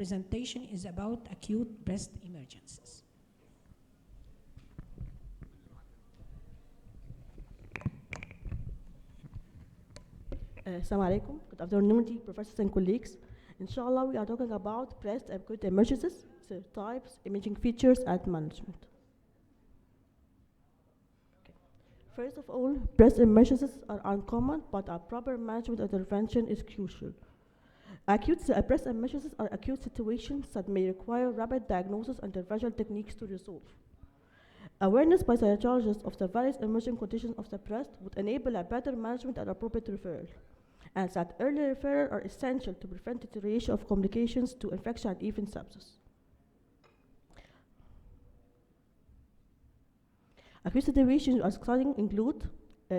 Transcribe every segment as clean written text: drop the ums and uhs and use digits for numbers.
presentation is about acute breast emergencies. Assalamu alaikum. Good afternoon, professors and colleagues. Inshallah, we are talking about breast acute emergencies, so types, imaging features, and management. Okay. First of all, breast emergencies are uncommon, but a proper management intervention is crucial. Acute breast emergencies are acute situations that may require rapid diagnosis and intervention techniques to resolve. Awareness by radiologists of the various emerging conditions of the breast would enable a better management and appropriate referral, and that early referral are essential to prevent deterioration of complications to infection and even sepsis. Acute situations are studying include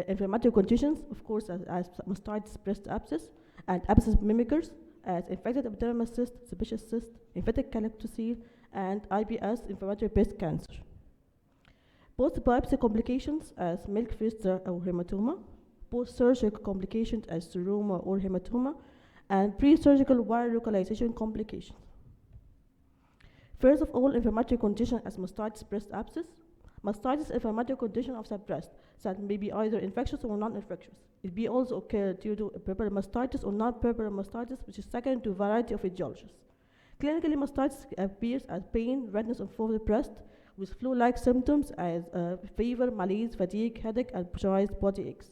inflammatory conditions, of course, as mastitis, breast abscess, and abscess mimickers, as infected epidermal cyst, sebaceous cyst, infected calyptocele, and IBS, inflammatory breast cancer. Post-biopsy complications as milk fistula or hematoma, post-surgical complications as seroma or hematoma, and pre-surgical wire localization complications. First of all, inflammatory condition as mastitis, breast abscess. Mastitis is an inflammatory condition of the breast that may be either infectious or non-infectious. It may also occur due to puerperal mastitis or non-puerperal mastitis, which is second to a variety of etiologies. Clinically, mastitis appears as pain, redness of the breast, with flu-like symptoms as fever, malaise, fatigue, headache, and precise body aches.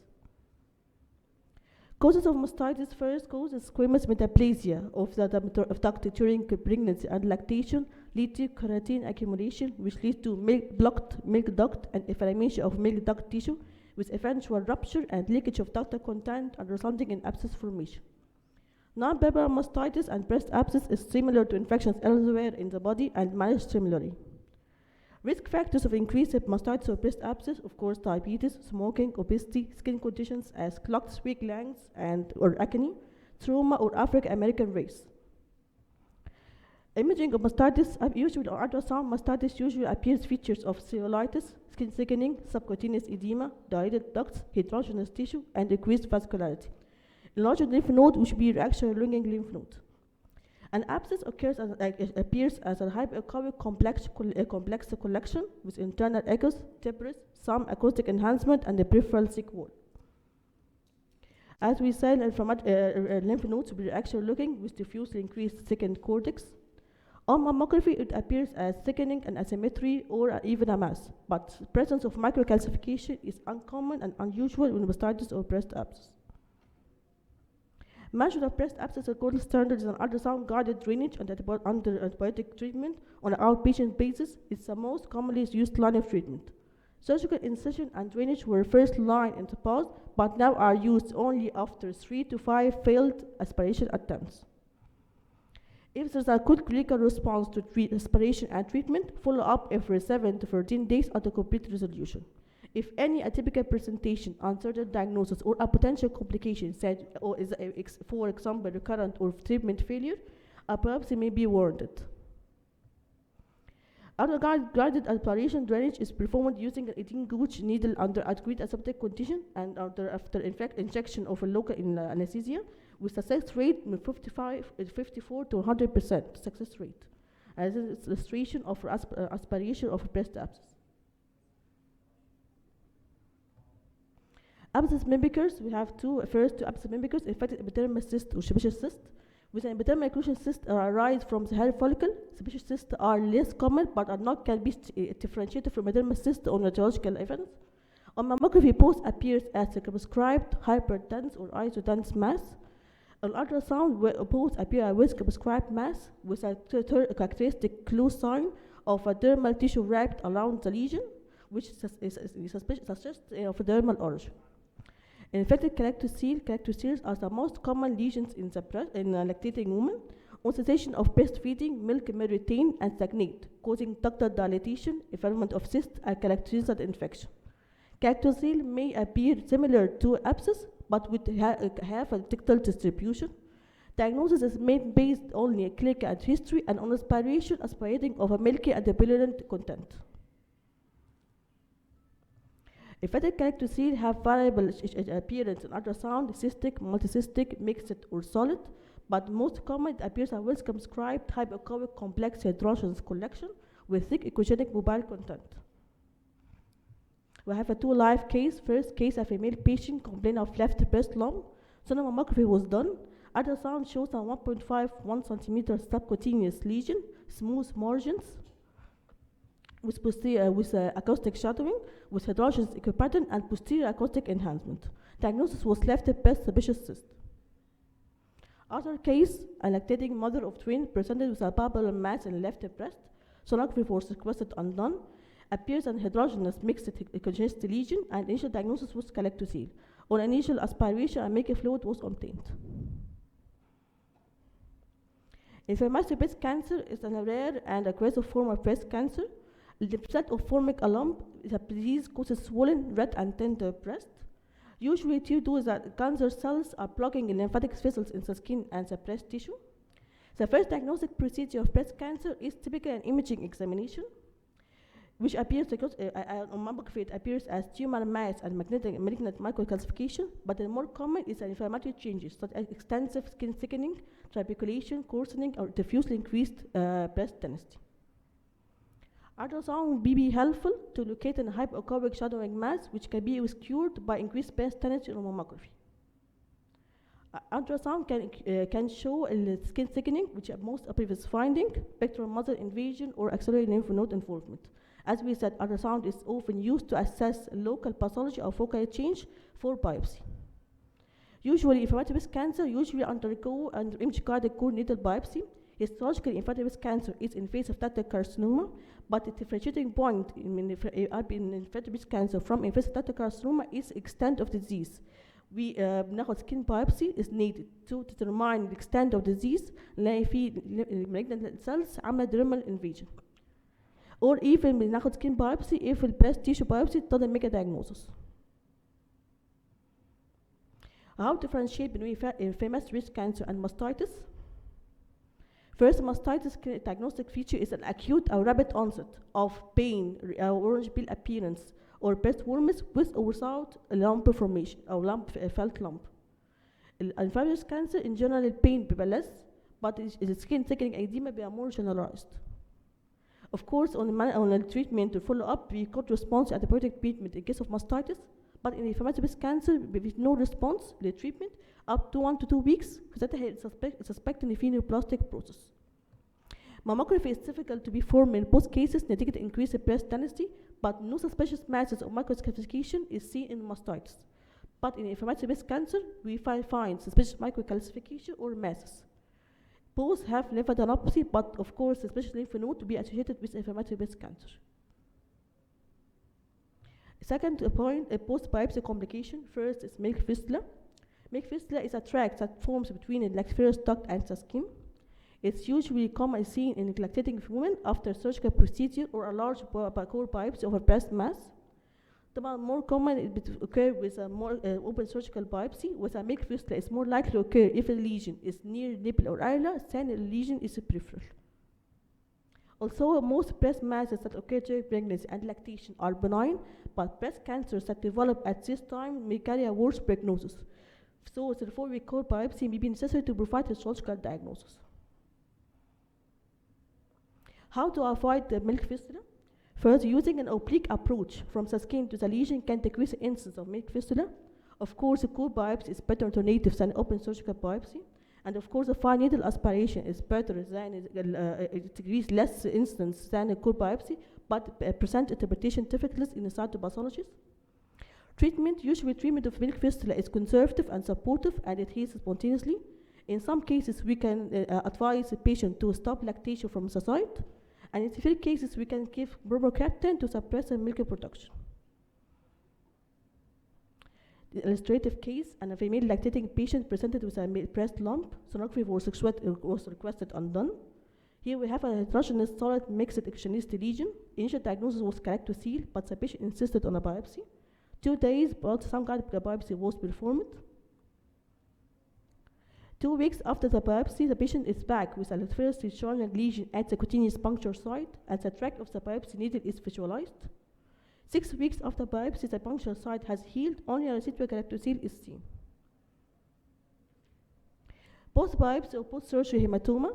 Causes of mastitis: first cause is squamous metaplasia of the duct during pregnancy and lactation, lead to keratin accumulation, which leads to blocked milk duct and inflammation of milk duct tissue, with eventual rupture and leakage of ductal content and resulting in abscess formation. Non-puerperal mastitis and breast abscess is similar to infections elsewhere in the body and managed similarly. Risk factors of increased mastitis or breast abscess, of course, diabetes, smoking, obesity, skin conditions as clogged weak lungs or acne, trauma, or African American race. Imaging of mastitis, usually on ultrasound, mastitis usually appears features of cellulitis, skin thickening, subcutaneous edema, dilated ducts, heterogeneous tissue, and increased vascularity. Enlarged lymph node, which be reaction longing lymph node. An abscess appears as a hyperechoic complex collection with internal echoes, debris, some acoustic enhancement, and a peripheral thick wall. As we said, lymph nodes will be reaction looking with diffuse increased thickened cortex. On mammography, it appears as thickening and asymmetry or even a mass, but presence of microcalcification is uncommon and unusual in mastitis or breast abscess. Management of breast abscess according to standards is an ultrasound guided drainage and under antibiotic treatment on an outpatient basis is the most commonly used line of treatment. Surgical incision and drainage were first line in the past, but now are used only after 3 to 5 failed aspiration attempts. If there's a good clinical response to aspiration and treatment, follow up every 7 to 14 days until complete resolution. If any atypical presentation, uncertain diagnosis, or a potential complication, or is for example recurrent or treatment failure, a biopsy may be warranted. Guided aspiration drainage is performed using an 18-gauge needle under acute aseptic condition and after injection of a local anesthesia, with success rate from 54 to 100% success rate, as an illustration of aspiration of breast abscess. Abscess mimickers, we have two. First, two abscess mimickers, infected epidermal cyst or sebaceous cyst. With an epidermal occlusion cyst arise from the hair follicle. Sebaceous cysts are less common but can be differentiated from epidermal cyst on radiological evidence. On mammography, post appears as circumscribed hyperdense or isodense mass. On ultrasound, post appear with circumscribed mass with a characteristic clue sign of a dermal tissue wrapped around the lesion, which suggests of a dermal origin. Infected calyptoceles are the most common lesions in the breast in lactating women. On cessation of breastfeeding, milk may retain and stagnate, causing ductal dilatation, involvement of cyst, and calyptocele infection. Calyptocele may appear similar to abscess, but with have a ductal distribution. Diagnosis is made based only on clinical history and on aspirating of a milky and purulent content. Infected calyptocele have variable appearance in ultrasound, cystic, multicystic, mixed, or solid. but most common it appears a well-circumscribed hypoechoic complex heterogeneous collection with thick echogenic mobile content. We have a two live case. First case, a female patient complained of left breast lump. Sonomammography was done. Ultrasound shows a 1.51 centimeter subcutaneous lesion, smooth margins, with acoustic shadowing, with heterogeneous echopattern and posterior acoustic enhancement. Diagnosis was left breast sebaceous cyst. Other case, a lactating mother of twin presented with a palpable mass in left breast. Sonography was requested undone. Appears an heterogeneous mixed echogenicity lesion, and initial diagnosis was calectocele. On initial aspiration, a milky fluid was obtained. Inflammatory breast cancer is a rare and aggressive form of breast cancer. The present of forming a lump is a disease causes swollen, red, and tender breast. Usually, due to that cancer cells are blocking the lymphatic vessels in the skin and the breast tissue. The first diagnostic procedure of breast cancer is typically an imaging examination, which appears on mammography, it appears as tumor mass and malignant microcalcification, but the more common is inflammatory changes such as extensive skin thickening, trabeculation, coarsening, or diffusely increased breast density. Ultrasound will be helpful to locate a hypoechoic shadowing mass, which can be obscured by increased breast density on mammography. Ultrasound can show skin thickening, which is most obvious finding, pectoral muscle invasion, or axillary lymph node involvement. As we said, ultrasound is often used to assess local pathology or focal change for biopsy. Usually, inflammatory breast cancer usually undergo an image-guided core needle biopsy. Histologically, inflammatory breast cancer is invasive ductal carcinoma, but the differentiating point in inflammatory breast cancer from invasive ductal carcinoma is extent of disease. Skin biopsy is needed to determine the extent of disease, نلاقي فيه malignant cells عاملة dermal invasion. Or even بناخد skin biopsy if the breast tissue biopsy doesn't make a diagnosis. How to differentiate between inflammatory breast cancer and mastitis? First, mastitis diagnostic feature is an acute or rapid onset of pain, orange peel appearance, or breast warmth with or without a lump formation or felt lump. Inflammatory breast cancer in general pain بيبقى less, but the skin thickening edema بيبقى more generalized. Of course, on the treatment to follow up, we could respond to antibiotic treatment in case of mastitis, but in inflammatory breast cancer, with no response to the treatment, up to 1 to 2 weeks, because suspecting a phenoplastic process. Mammography is difficult to be performed in both cases, نتيجة increase in breast density, but no suspicious masses or microcalcification is seen in mastitis. But in inflammatory breast cancer, we find suspicious microcalcification or masses. Both have lymphadenopathy, but of course, suspicious lymph node to be associated with inflammatory breast cancer. Second point, a post-biopsy complication. First is milk fistula. Milk fistula is a tract that forms between the lacteferous duct and the skin. It's usually commonly seen in lactating women after surgical procedure or a large core biopsy of a breast mass. The more common it occur with a more open surgical biopsy. With a milk fistula, it's more likely to occur if a lesion is near nipple or areola than a lesion is peripheral. Also, most breast masses that occur during pregnancy and lactation are benign, but breast cancers that develop at this time may carry a worse prognosis. So, therefore, we core biopsy may be necessary to provide a surgical diagnosis. How to avoid the milk fistula? First, using an oblique approach from the skin to the lesion can decrease the incidence of milk fistula. Of course, a core biopsy is better alternative than open surgical biopsy. And of course, a fine needle aspiration is better than it decreases less incidence than a core biopsy, but present interpretation difficulties in the cytopathologists. Usually treatment of milk fistula is conservative and supportive, and it heals spontaneously. In some cases, we can advise the patient to stop lactation from the site. And in severe cases, we can give bromocaptan to suppress the milk production. The illustrative case, and a female lactating patient presented with a breast lump. Sonography was requested undone. Here we have a heterogeneous solid mixed echogenicity lesion. Initial diagnosis was calectocele, but the patient insisted on a biopsy. 2 days, but some kind of biopsy was performed. 2 weeks after the biopsy, the patient is back with a first discharging lesion at the cutaneous puncture site, and the tract of the biopsy needle is visualized. 6 weeks after biopsy, the puncture site has healed, only a residual calectocele is seen. Post-biopsy or post-surgery hematoma.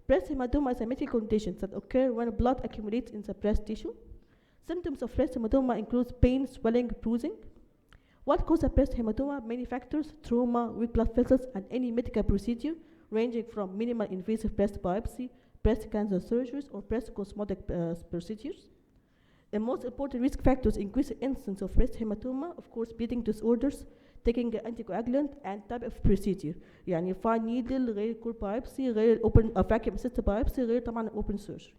Breast hematoma is a medical condition that occurs when blood accumulates in the breast tissue. Symptoms of breast hematoma include pain, swelling, bruising. What causes breast hematoma? Many factors: trauma, weak blood vessels, and any medical procedure, ranging from minimal invasive breast biopsy, breast cancer surgeries, or breast cosmetic procedures. The most important risk factors increase the incidence of breast hematoma, of course, bleeding disorders, taking anticoagulant, and type of procedure. يعني fine needle غير core biopsy غير open vacuum assisted biopsy غير طبعا open surgery.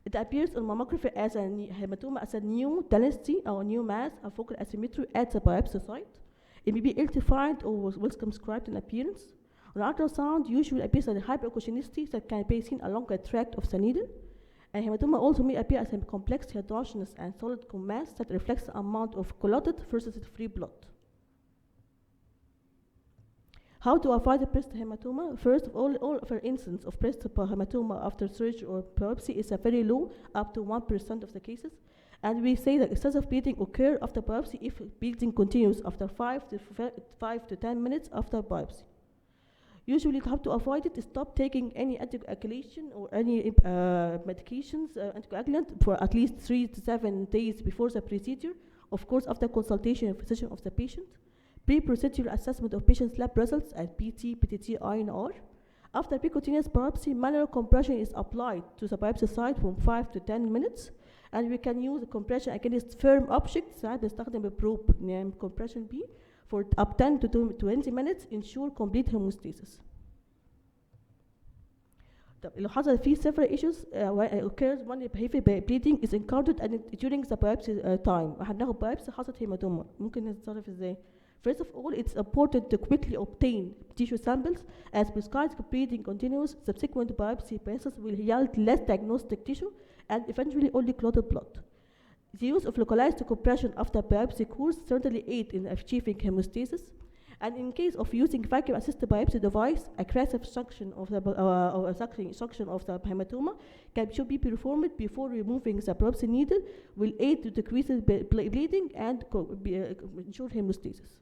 It appears on mammography as a hematoma as a new density or new mass of focal asymmetry at the biopsy site. It may be ill-defined or well circumscribed in appearance. On ultrasound, usually appears as a hyperacuonicity that can be seen along a tract of the needle. And hematoma also may appear as a complex heterogeneous and solid mass that reflects the amount of clotted versus free blood. How to avoid the breast hematoma? First of all of our incidence of breast hematoma after surgery or biopsy is a very low, up to 1% of the cases. And we say that excessive bleeding occurs after biopsy if bleeding continues after 5 to 10 minutes after biopsy. Usually, how to avoid it is stop taking any anticoagulation or any medications, anticoagulant, for at least 3 to 7 days before the procedure, of course, after consultation with physician of the patient. Pre-procedural assessment of patient's lab results and PT, PTT, INR. After percutaneous biopsy, manual compression is applied to the biopsy site from 5 to 10 minutes. And we can use the compression against firm objects, ساعات بنستخدم probe نعمل compression B for up 10 to 20 minutes, ensure complete hemostasis. طب لو حصل فيه several issues occurs when heavy bleeding is encountered during the biopsy time. هناخد biopsy حصلت hematoma، ممكن نتصرف ازاي؟ First of all, it's important to quickly obtain tissue samples. As prescribed bleeding continues, subsequent biopsy passes will yield less diagnostic tissue and eventually only clotted blood. The use of localized compression after biopsy course certainly aid in achieving hemostasis. And in case of using vacuum-assisted biopsy device, aggressive suction of the suction of the hematoma should be performed before removing the biopsy needle, will aid to decrease bleeding and ensure hemostasis.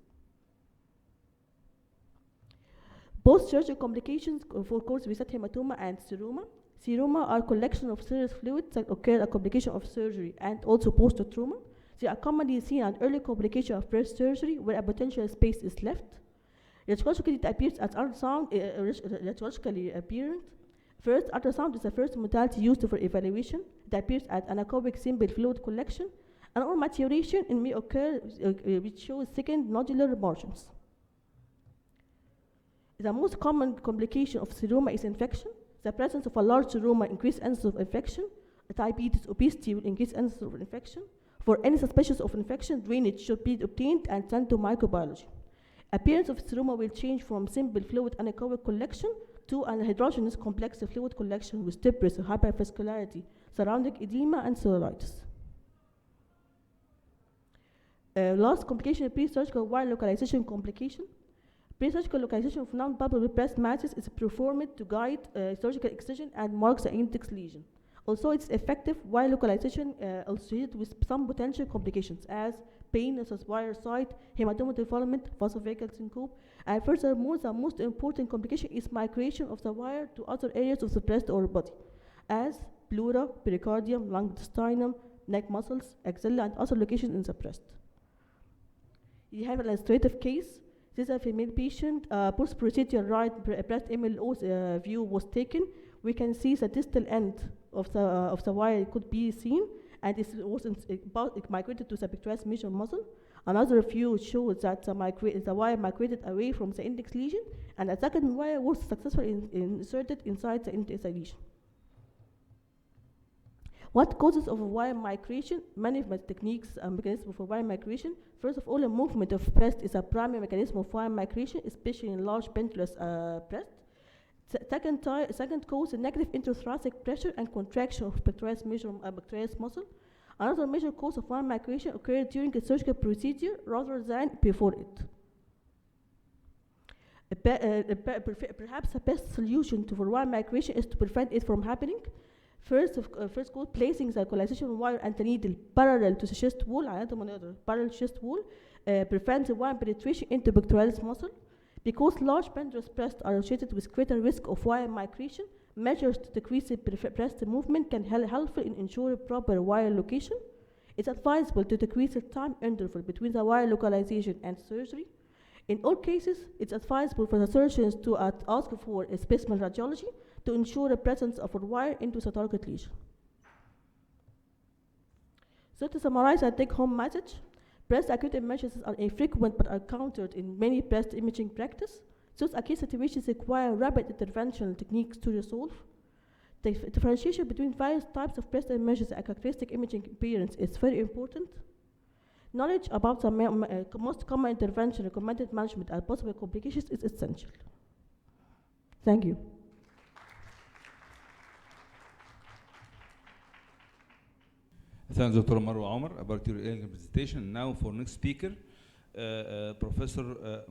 Post-surgical complications for course we said hematoma and seroma. Seroma are collection of serous fluids that occur as complication of surgery and also post-trauma. They are commonly seen an early complication of breast surgery where a potential space is left. Radiologically, it appears as ultrasound, radiologically apparent. First, ultrasound is the first modality used for evaluation. It appears as anechoic simple fluid collection. And on maturation, it may occur which shows second nodular margins. The most common complication of seroma is infection. The presence of a large seroma increases incidence of infection. Diabetes, obesity will increase incidence of infection. For any suspicion of infection, drainage should be obtained and sent to microbiology. Appearance of seroma will change from simple fluid anechoic collection to an heterogeneous complex fluid collection with debris, hypervascularity, surrounding edema, and cellulitis. Last complication, pre-surgical wire localization complication. Pre-surgical localization of non-palpable breast masses is performed to guide surgical excision and marks the index lesion. Also, it's effective while localization associated with some potential complications as pain, such as wire site, hematoma development, vasovagal syncope, and furthermore, the most important complication is migration of the wire to other areas of the breast or body, as pleura, pericardium, lung intestinum, neck muscles, axilla, and other locations in the breast. You have an illustrative case. This is a female patient. Post-procedure right breast MLO view was taken. We can see the distal end of the wire could be seen, and it was migrated to the pectoralis major muscle. Another view shows that the wire migrated away from the index lesion, and a second wire was successfully inserted inside the index lesion. What causes of wire migration? Many techniques and mechanisms for wire migration. First of all, a movement of breast is a primary mechanism of wire migration, especially in large pendulous breast. Second cause, a negative intrathoracic pressure and contraction of pectoralis muscle. Another major cause of wire migration occurs during a surgical procedure rather than before it. Perhaps the best solution for wire migration is to prevent it from happening. First cause, placing the localization wire and the needle parallel to the chest wall, parallel chest wall, prevents the wire penetration into pectoralis muscle. Because large pendulous breasts are associated with greater risk of wire migration, measures to decrease the breast movement can helpful in ensuring proper wire location. It's advisable to decrease the time interval between the wire localization and surgery. In all cases, it's advisable for the surgeons to ask for a specimen radiology to ensure the presence of a wire into the target lesion. So to summarize our take-home message, breast acute emergencies are infrequent but are encountered in many breast imaging practice. Those acute situations require rapid interventional techniques to resolve. The differentiation between various types of breast emergency and characteristic imaging appearance is very important. Knowledge about the most common intervention, recommended management, and possible complications is essential. Thank you. Thanks, Dr. Marwa Omar, about your presentation. Now for next speaker, Professor